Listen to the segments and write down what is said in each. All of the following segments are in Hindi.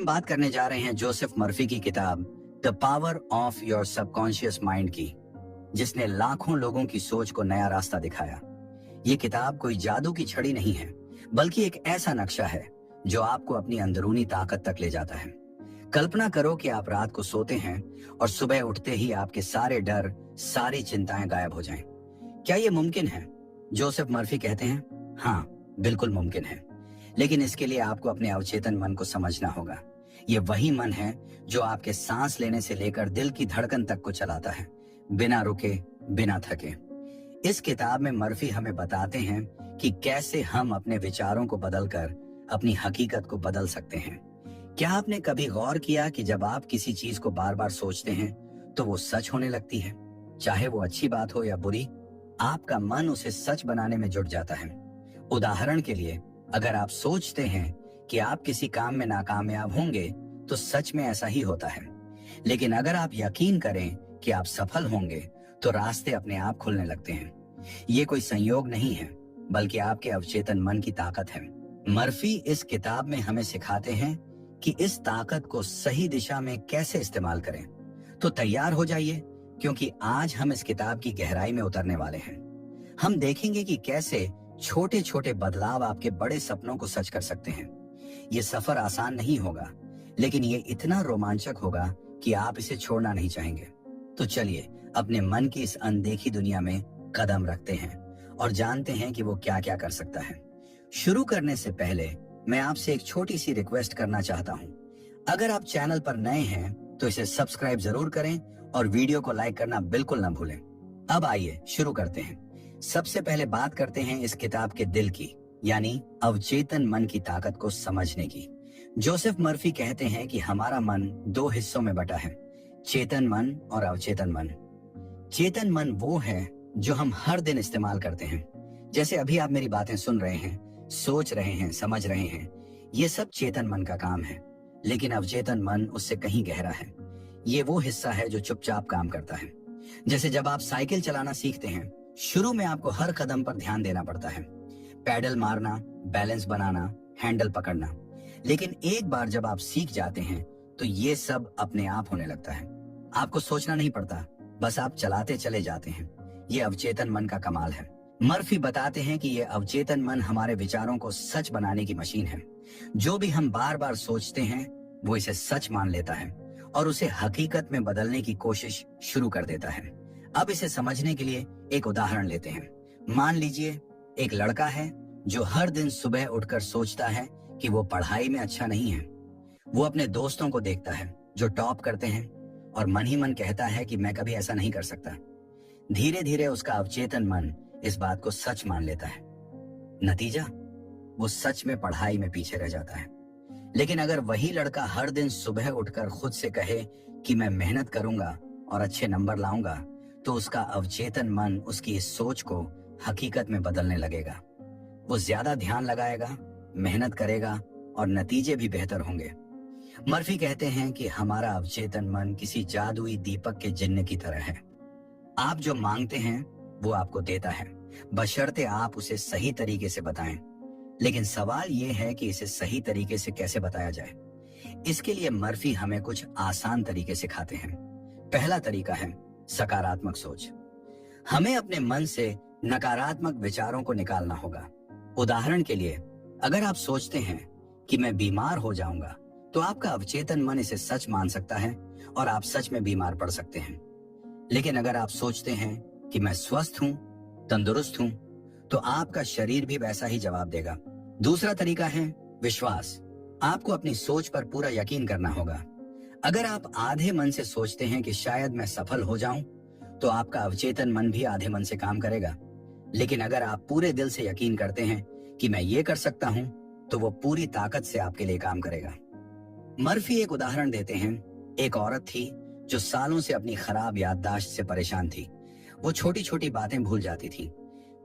हम बात करने जा रहे हैं जोसेफ मर्फी की किताब the power of your subconscious mind की, जिसने लाखों लोगों की सोच को नया रास्ता दिखाया। ये किताब कोई जादू की छड़ी नहीं है, बल्कि एक ऐसा नक्शा है जो आपको अपनी अंदरूनी ताकत तक ले जाता है। कल्पना करो कि आप रात को सोते हैं और सुबह उठते ही आपके सारे डर, सारी चिंताएं गायब हो जाएं। क्या ये मुमकिन है? जोसेफ मर्फी कहते हैं, हाँ, बिल्कुल मुमकिन है। लेकिन इसके लिए आपको अपने अवचेतन मन को समझना होगा। ये वही मन है जो आपके सांस लेने से लेकर दिल की धड़कन तक को चलाता है, बिना रुके, बिना थके। इस किताब में मर्फी हमें बताते हैं कि कैसे हम अपने विचारों को बदलकर अपनी हकीकत को बदल सकते हैं। क्या आपने कभी गौर किया कि जब आप किसी चीज को बार बार सोचते हैं तो वो सच होने लगती है? चाहे वो अच्छी बात हो या बुरी, आपका मन उसे सच बनाने में जुट जाता है। उदाहरण के लिए, अगर आप सोचते हैं कि आप किसी काम में नाकामयाब होंगे, तो सच में ऐसा ही होता है। लेकिन अगर आप यकीन करें कि आप सफल होंगे, तो रास्ते अपने आप खुलने लगते हैं। ये कोई संयोग नहीं है, बल्कि आपके अवचेतन मन की ताकत है। मर्फी इस किताब में हमें सिखाते हैं कि इस ताकत को सही दिशा में कैसे इस्तेमाल करें। तो तैयार हो जाइए, क्योंकि आज हम इस किताब की गहराई में उतरने वाले हैं। हम देखेंगे कि कैसे छोटे छोटे बदलाव आपके बड़े सपनों को सच कर सकते हैं। ये सफर आसान नहीं होगा, लेकिन ये इतना रोमांचक होगा कि आप इसे छोड़ना नहीं चाहेंगे। तो चलिए अपने मन की इस अनदेखी दुनिया में कदम रखते हैं और जानते हैं कि वो क्या क्या कर सकता है। शुरू करने से पहले मैं आपसे एक छोटी सी रिक्वेस्ट करना चाहता हूँ। अगर आप चैनल पर नए हैं तो इसे सब्सक्राइब जरूर करें और वीडियो को लाइक करना बिल्कुल ना भूलें। अब आइए शुरू करते हैं। सबसे पहले बात करते हैं इस किताब के दिल की, यानी अवचेतन मन की ताकत को समझने की। जोसेफ मर्फी कहते हैं कि हमारा मन दो हिस्सों में बटा है, चेतन मन और अवचेतन मन। चेतन मन वो है जो हम हर दिन इस्तेमाल करते हैं। जैसे अभी आप मेरी बातें सुन रहे हैं, सोच रहे हैं, समझ रहे हैं, ये सब चेतन मन का काम है। लेकिन अवचेतन मन उससे कहीं गहरा है। ये वो हिस्सा है जो चुपचाप काम करता है। जैसे जब आप साइकिल चलाना सीखते हैं, शुरू में आपको हर कदम पर ध्यान देना पड़ता है, पैडल मारना, बैलेंस बनाना, हैंडल पकड़ना। लेकिन एक बार जब आप सीख जाते हैं तो ये सब अपने आप होने लगता है। आपको सोचना नहीं पड़ता, बस आप चलाते चले जाते हैं। ये अवचेतन मन का कमाल है। मर्फी बताते हैं कि ये अवचेतन मन हमारे विचारों को सच बनाने की मशीन है। जो भी हम बार बार सोचते हैं, वो इसे सच मान लेता है और उसे हकीकत में बदलने की कोशिश शुरू कर देता है। अब इसे समझने के लिए एक उदाहरण लेते हैं। मान लीजिए एक लड़का है जो हर दिन सुबह उठकर सोचता है कि वो पढ़ाई में अच्छा नहीं है। वो अपने दोस्तों को देखता है जो टॉप करते हैं और मन ही मन कहता है कि मैं कभी ऐसा नहीं कर सकता। धीरे धीरे उसका अवचेतन मन इस बात को सच मान लेता है। नतीजा, वो सच में पढ़ाई में पीछे रह जाता है। लेकिन अगर वही लड़का हर दिन सुबह उठकर खुद से कहे कि मैं मेहनत करूंगा और अच्छे नंबर लाऊंगा, तो उसका अवचेतन मन उसकी इस सोच को हकीकत में बदलने लगेगा। वो ज्यादा ध्यान लगाएगा, मेहनत करेगा और नतीजे भी बेहतर होंगे। मर्फी कहते हैं कि हमारा अवचेतन मन किसी जादुई दीपक के जिन्न की तरह है। आप जो मांगते हैं वो आपको देता है, बशर्ते आप उसे सही तरीके से बताएं। लेकिन सवाल ये है कि इसे सही तरीके से कैसे बताया जाए। इसके लिए मर्फी हमें कुछ आसान तरीके सिखाते हैं। पहला तरीका है सकारात्मक सोच। हमें अपने मन से नकारात्मक विचारों को निकालना होगा। उदाहरण के लिए, अगर आप सोचते हैं कि मैं बीमार हो जाऊंगा, तो आपका अवचेतन मन इसे सच मान सकता है और आप सच में बीमार पड़ सकते हैं। लेकिन अगर आप सोचते हैं कि मैं स्वस्थ हूं, तंदुरुस्त हूं, तो आपका शरीर भी वैसा ही जवाब देगा। दूसरा तरीका है विश्वास। आपको अपनी सोच पर पूरा यकीन करना होगा। अगर आप आधे मन से सोचते हैं कि शायद मैं सफल हो जाऊं, तो आपका अवचेतन मन भी आधे मन से काम करेगा। लेकिन अगर आप पूरे दिल से यकीन करते हैं कि मैं ये कर सकता हूं, तो वो पूरी ताकत से आपके लिए काम करेगा। मर्फी एक उदाहरण देते हैं। एक औरत थी जो सालों से अपनी खराब याददाश्त से परेशान थी। वो छोटी छोटी बातें भूल जाती थी।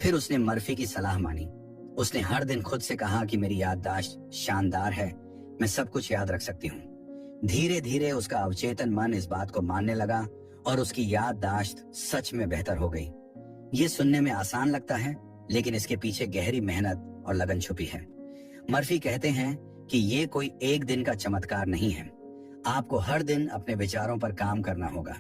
फिर उसने मर्फी की सलाह मानी। उसने हर दिन खुद से कहा कि मेरी याददाश्त शानदार है, मैं सब कुछ याद रख सकती हूँ। धीरे धीरे उसका अवचेतन मन इस बात को मानने लगा और उसकी याददाश्त सच में बेहतर हो गई। ये सुनने में आसान लगता है, लेकिन इसके पीछे गहरी मेहनत और लगन छुपी है। मर्फी कहते हैं कि ये कोई एक दिन का चमत्कार नहीं है। आपको हर दिन अपने विचारों पर काम करना होगा।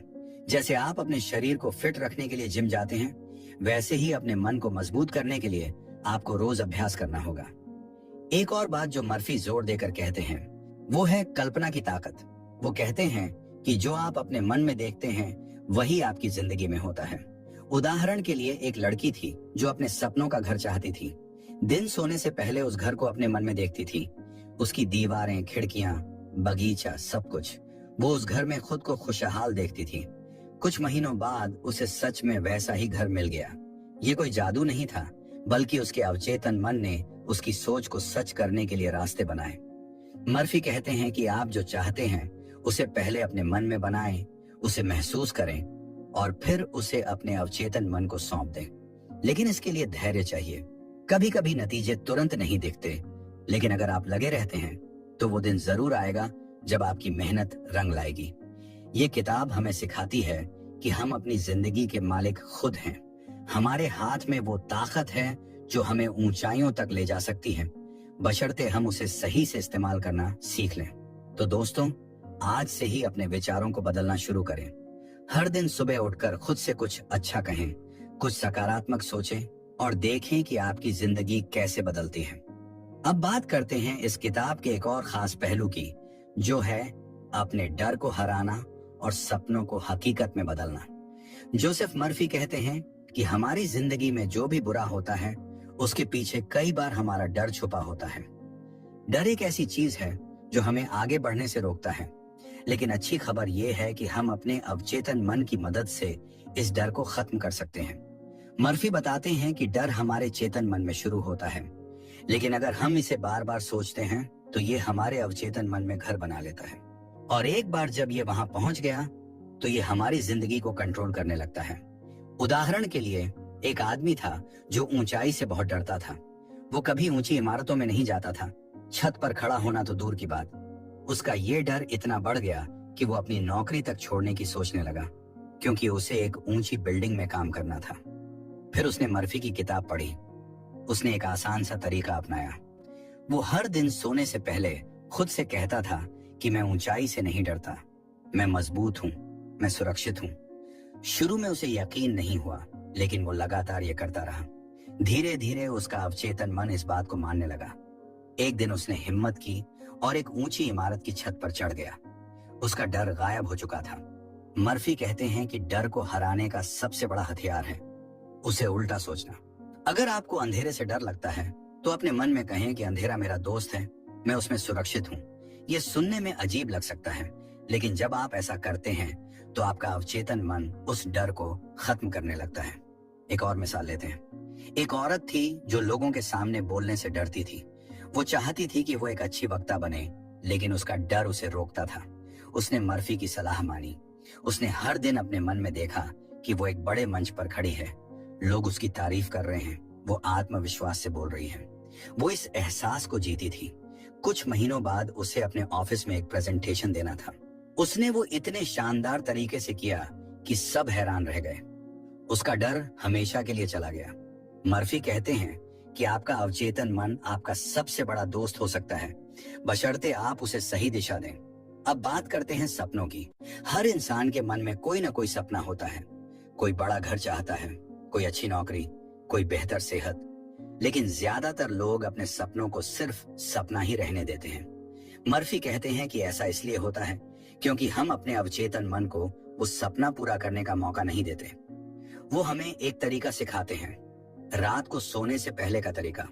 जैसे आप अपने शरीर को फिट रखने के लिए जिम जाते हैं, वैसे ही अपने मन को मजबूत करने के लिए आपको रोज अभ्यास करना होगा। एक और बात जो मर्फी जोर देकर कहते हैं वो है कल्पना की ताकत। वो कहते हैं कि जो आप अपने मन में देखते हैं वही आपकी जिंदगी में होता है। उदाहरण के लिए एक लड़की थी जो अपने सपनों का घर चाहती थी। दिन सोने से पहले उस घर को अपने मन में देखती थी। उसकी दीवारें, खिड़कियां, बगीचा, सब कुछ। वो उस घर में खुद को खुशहाल देखती थी। कुछ महीनों बाद उसे सच में वैसा ही घर मिल गया। ये कोई जादू नहीं था, बल्कि उसके अवचेतन मन ने उसकी सोच को सच करने के लिए रास्ते बनाए। मर्फी कहते हैं कि आप जो चाहते हैं उसे पहले अपने मन में बनाएं, उसे महसूस करें और फिर उसे अपने अवचेतन मन को सौंप दें। लेकिन इसके लिए धैर्य चाहिए। कभी कभी नतीजे तुरंत नहीं दिखते, लेकिन अगर आप लगे रहते हैं तो वो दिन जरूर आएगा जब आपकी मेहनत रंग लाएगी। ये किताब हमें सिखाती है कि हम अपनी जिंदगी के मालिक खुद हैं। हमारे हाथ में वो ताकत है जो हमें ऊंचाइयों तक ले जा सकती है, बशर्ते हम उसे सही से इस्तेमाल करना सीख लें। तो दोस्तों, आज से ही अपने विचारों को बदलना शुरू करें। हर दिन सुबह उठकर खुद से कुछ अच्छा कहें, कुछ सकारात्मक सोचें और देखें कि आपकी जिंदगी कैसे बदलती है। अब बात करते हैं इस किताब के एक और खास पहलू की, जो है अपने डर को हराना और सपनों को हकीकत में बदलना। जोसेफ मर्फी कहते हैं कि हमारी जिंदगी में जो भी बुरा होता है उसके पीछे कई बार हमारा डर छुपा होता है। डर एक ऐसी चीज है जो हमें आगे बढ़ने से रोकता है, लेकिन अच्छी खबर यह है कि हम अपने अवचेतन मन की मदद से इस डर को खत्म कर सकते हैं। मर्फी बताते हैं कि डर हमारे चेतन मन में शुरू होता है, लेकिन अगर हम इसे बार बार सोचते हैं तो ये हमारे अवचेतन मन में घर बना लेता है, और एक बार जब ये वहां पहुंच गया तो ये हमारी जिंदगी को कंट्रोल करने लगता है। उदाहरण के लिए एक आदमी था जो ऊंचाई से बहुत डरता था। वो कभी ऊंची इमारतों में नहीं जाता था, छत पर खड़ा होना तो दूर की बात। उसका ये डर इतना बढ़ गया कि वो अपनी नौकरी तक छोड़ने की सोचने लगा, क्योंकि उसे एक ऊंची बिल्डिंग में काम करना था। फिर उसने मर्फी की किताब पढ़ी। उसने एक आसान सा तरीका अपनाया। वो हर दिन सोने से पहले खुद से कहता था कि मैं ऊंचाई से नहीं डरता, मैं मजबूत हूँ, मैं सुरक्षित हूँ। शुरू में उसे यकीन नहीं हुआ, लेकिन वो लगातार ये करता रहा। धीरे धीरे उसका अवचेतन मन इस बात को मानने लगा। एक दिन उसने हिम्मत की और एक ऊंची इमारत की छत पर चढ़ गया। उसका डर गायब हो चुका था। मर्फी कहते हैं कि डर को हराने का सबसे बड़ा हथियार है उसे उल्टा सोचना। अगर आपको अंधेरे से डर लगता है तो अपने मन में कहें कि अंधेरा मेरा दोस्त है, मैं उसमें सुरक्षित हूँ। ये सुनने में अजीब लग सकता है, लेकिन जब आप ऐसा करते हैं तो आपका अवचेतन मन उस डर को खत्म करने लगता है। एक और मिसाल लेते हैं। एक औरत थी जो लोगों के सामने बोलने से डरती थी। वो चाहती थी कि वो एक अच्छी वक्ता बने, लेकिन उसका डर उसे रोकता था। उसने मर्फी की सलाह मानी। उसने हर दिन अपने मन में देखा कि वो एक बड़े मंच पर खड़ी है, लोग उसकी तारीफ कर रहे हैं, वो आत्मविश्वास से बोल रही है। वो इस एहसास को जीती थी। कुछ महीनों बाद उसे अपने ऑफिस में एक प्रेजेंटेशन देना था। उसने वो इतने शानदार तरीके से किया कि सब हैरान रह गए। उसका डर हमेशा के लिए चला गया। मर्फी कहते हैं कि आपका अवचेतन मन आपका सबसे बड़ा दोस्त हो सकता है, बशर्ते आप उसे सही दिशा दें। अब बात करते हैं सपनों की। हर इंसान के मन में कोई ना कोई सपना होता है। कोई बड़ा घर चाहता है, कोई अच्छी नौकरी, कोई बेहतर सेहत, लेकिन ज्यादातर लोग अपने सपनों को सिर्फ सपना ही रहने देते हैं। मर्फी कहते हैं कि ऐसा इसलिए होता है क्योंकि हम अपने अवचेतन मन को उस सपना पूरा करने का मौका नहीं देते। वो हमें एक तरीका सिखाते हैं, रात को सोने से पहले का तरीका।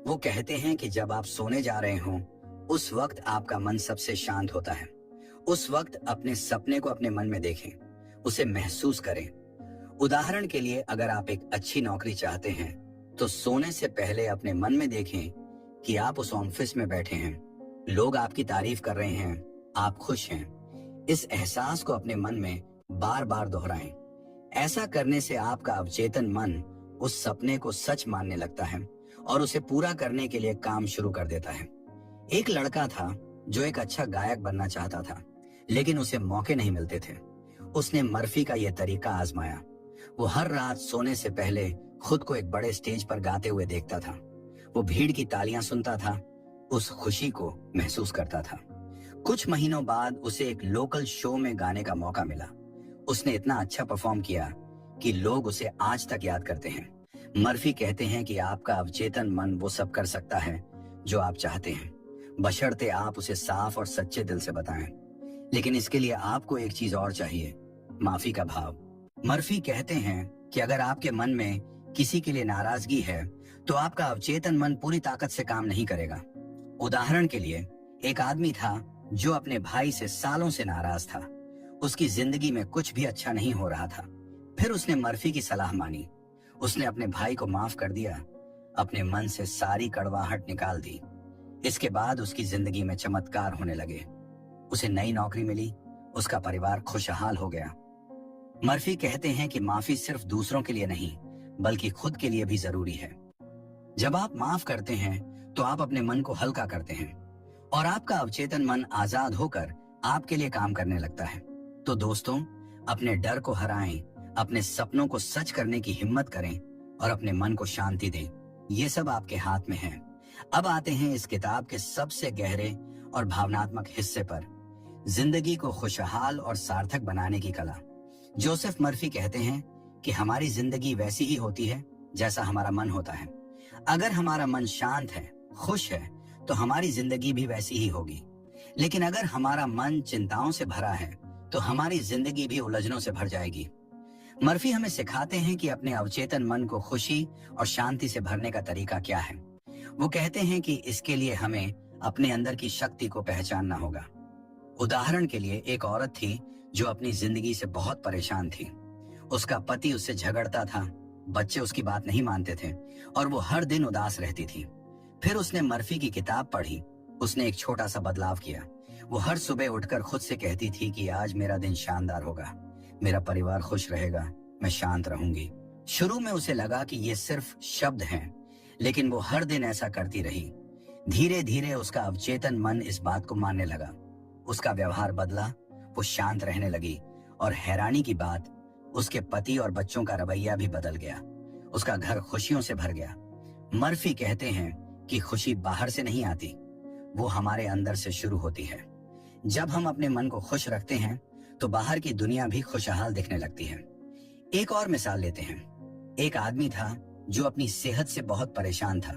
वो कहते हैं कि जब आप सोने जा रहे हों, उस वक्त आपका मन सबसे शांत होता है। उस वक्त अपने सपने को अपने मन में देखें, उसे महसूस करें। उदाहरण के लिए, अगर आप एक अच्छी नौकरी चाहते हैं तो सोने से पहले अपने मन में देखें कि आप उस ऑफिस में बैठे हैं, लोग आपकी तारीफ कर रहे हैं, आप खुश हैं। इस एहसास को अपने मन में बार बार दोहराएं। ऐसा करने से आपका अवचेतन मन उस सपने को सच मानने लगता है और उसे पूरा करने के लिए काम शुरू कर देता है। एक लड़का था जो एक अच्छा गायक बनना चाहता था, लेकिन उसे मौके नहीं मिलते थे। उसने मर्फी का यह तरीका आजमाया। वो हर रात सोने से पहले खुद को एक बड़े स्टेज पर गाते हुए देखता था। वो भीड़ की तालियां सुनता था, उस खुशी को महसूस करता था। कुछ महीनों बाद उसे एक लोकल शो में गाने का मौका मिला। उसने इतना अच्छा परफॉर्म किया कि लोग उसे आज तक याद करते हैं। मर्फी कहते हैं कि आपका अवचेतन मन वो सब कर सकता है जो आप चाहते हैं, बशर्ते आप उसे साफ और सच्चे दिल से बताएं। लेकिन इसके लिए आपको एक चीज और चाहिए, माफी का भाव। मर्फी कहते हैं कि अगर आपके मन में किसी के लिए नाराजगी है तो आपका अवचेतन मन पूरी ताकत से काम नहीं करेगा। उदाहरण के लिए, एक आदमी था जो अपने भाई से सालों से नाराज था। उसकी जिंदगी में कुछ भी अच्छा नहीं हो रहा था। फिर उसने मर्फी की सलाह मानी। उसने अपने भाई को माफ कर दिया, अपने मन से सारी कड़वाहट निकाल दी। इसके बाद उसकी जिंदगी में चमत्कार होने लगे। उसे नई नौकरी मिली, उसका परिवार खुशहाल हो गया। मर्फी कहते हैं कि माफी सिर्फ दूसरों के लिए नहीं बल्कि खुद के लिए भी जरूरी है। जब आप माफ करते हैं तो आप अपने मन को हल्का करते हैं और आपका अवचेतन मन आजाद होकर आपके लिए काम करने लगता है। तो दोस्तों, अपने डर को हराएं, अपने सपनों को सच करने की हिम्मत करें और अपने मन को शांति दें। ये सब आपके हाथ में है। अब आते हैं इस किताब के सबसे गहरे और भावनात्मक हिस्से पर, जिंदगी को खुशहाल और सार्थक बनाने की कला। जोसेफ मर्फी कहते हैं कि हमारी जिंदगी वैसी ही होती है जैसा हमारा मन होता है। अगर हमारा मन शांत है, खुश है, तो हमारी जिंदगी भी वैसी ही होगी। लेकिन अगर हमारा मन चिंताओं से भरा है तो हमारी जिंदगी भी उलझनों से भर जाएगी। मर्फी हमें सिखाते हैं कि अपने अवचेतन मन को खुशी और शांति से भरने का तरीका क्या है। वो कहते हैं कि इसके लिए हमें अपने अंदर की शक्ति को पहचानना होगा। उदाहरण के लिए, एक औरत थी जो अपनी जिंदगी से बहुत परेशान थी। उसका पति उससे झगड़ता था, बच्चे उसकी बात नहीं मानते थे और वो हर दिन उदास रहती थी। फिर उसने मर्फी की किताब पढ़ी। उसने एक छोटा सा बदलाव किया। वो हर सुबह उठकर खुद से कहती थी कि आज मेरा दिन शानदार होगा, मेरा परिवार खुश रहेगा, मैं शांत रहूंगी। शुरू में उसे लगा कि ये सिर्फ शब्द हैं, लेकिन वो हर दिन ऐसा करती रही। धीरे धीरे उसका अवचेतन मन इस बात को मानने लगा। उसका व्यवहार बदला, वो शांत रहने लगी और हैरानी की बात, उसके पति और बच्चों का रवैया भी बदल गया। उसका घर खुशियों से भर गया। मर्फी कहते हैं कि खुशी बाहर से नहीं आती, वो हमारे अंदर से शुरू होती है। जब हम अपने मन को खुश रखते हैं तो बाहर की दुनिया भी खुशहाल दिखने लगती है। एक और मिसाल लेते हैं। एक आदमी था जो अपनी सेहत से बहुत परेशान था।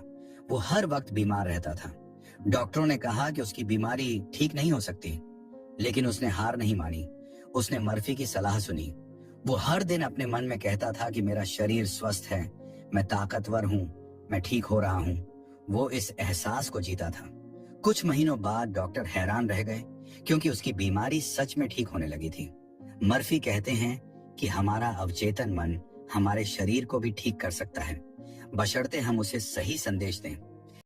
वो हर वक्त बीमार रहता था। डॉक्टरों ने कहा कि उसकी बीमारी ठीक नहीं हो सकती, लेकिन उसने हार नहीं मानी। उसने मर्फी की सलाह सुनी। वो हर दिन अपने मन में कहता था कि मेरा शरीर स्वस्थ है, मैं ताकतवर हूँ, मैं ठीक हो रहा हूँ। वो इस एहसास को जीता था। कुछ महीनों बाद डॉक्टर हैरान रह गए क्योंकि उसकी बीमारी सच में ठीक होने लगी थी। मर्फी कहते हैं कि हमारा अवचेतन मन हमारे शरीर को भी ठीक कर सकता है, बशर्ते हम उसे सही संदेश दें।